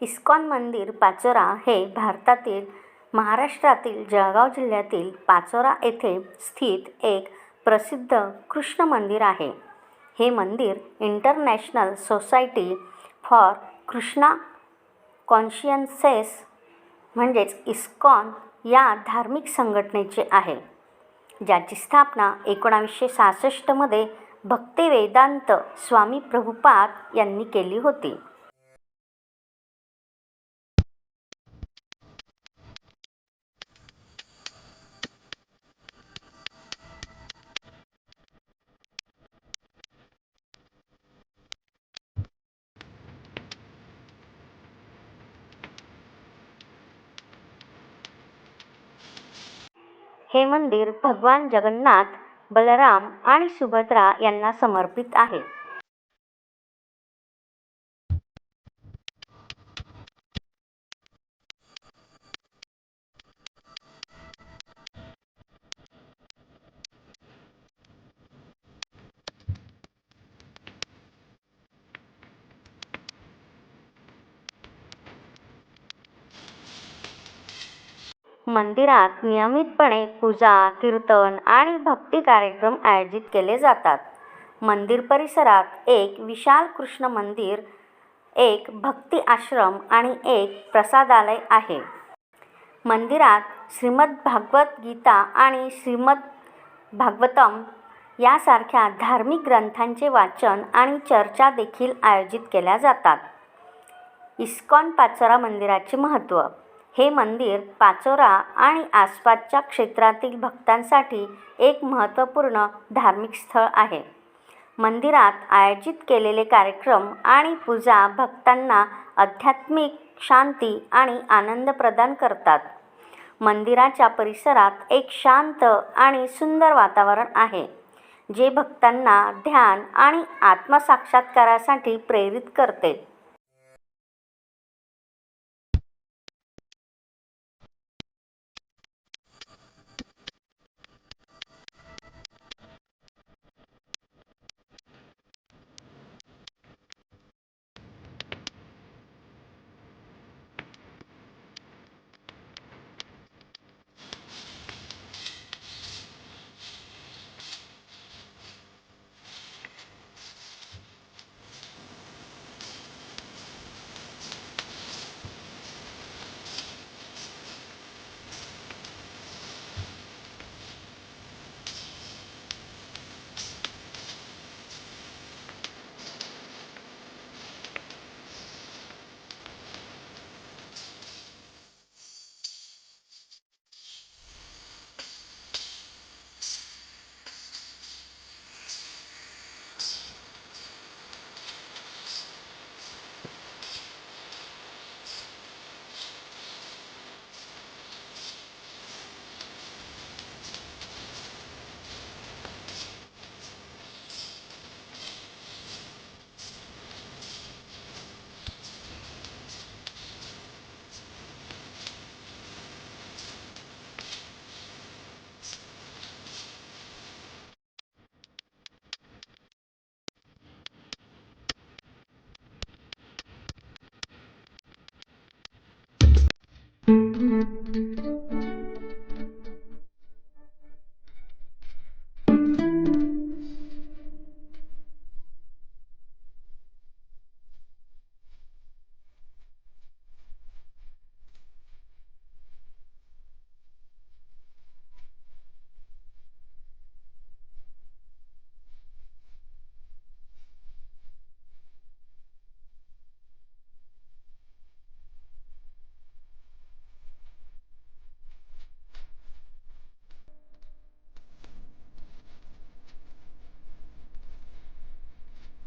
ISKCON मंदिर पाचोरा हे भारतातील महाराष्ट्रातील जळगाव जिल्ह्यातील पाचोरा येथे स्थित एक प्रसिद्ध कृष्ण मंदिर आहे. हे मंदिर इंटरनॅशनल सोसायटी फॉर कृष्णा कॉन्शियन्सेस म्हणजेच इस्कॉन या धार्मिक संघटनेचे आहे, ज्याची स्थापना 1966 मध्ये भक्तिवेदांत स्वामी प्रभुपाद यांनी केली होती. हे मंदिर भगवान जगन्नाथ, बलराम आणि सुभद्रा यांना समर्पित आहे. मंदिरात नियमितपणे पूजा, कीर्तन आणि भक्ती कार्यक्रम आयोजित केले जातात. मंदिर परिसरात एक विशाल कृष्ण मंदिर, एक भक्ती आश्रम आणि एक प्रसादालय आहे. मंदिरात श्रीमद भागवत गीता आणि श्रीमद भागवतम यासारख्या धार्मिक ग्रंथांचे वाचन आणि चर्चा देखील आयोजित केल्या जातात. इस्कॉन पाचोरा मंदिराचे महत्त्व. हे मंदिर पाचोरा आणि आसपासच्या क्षेत्रातील भक्तांसाठी एक महत्त्वपूर्ण धार्मिक स्थळ आहे. मंदिरात आयोजित केलेले कार्यक्रम आणि पूजा भक्तांना आध्यात्मिक शांती आणि आनंद प्रदान करतात. मंदिराच्या परिसरात एक शांत आणि सुंदर वातावरण आहे, जे भक्तांना ध्यान आणि आत्मसाक्षात्कारासाठी प्रेरित करते.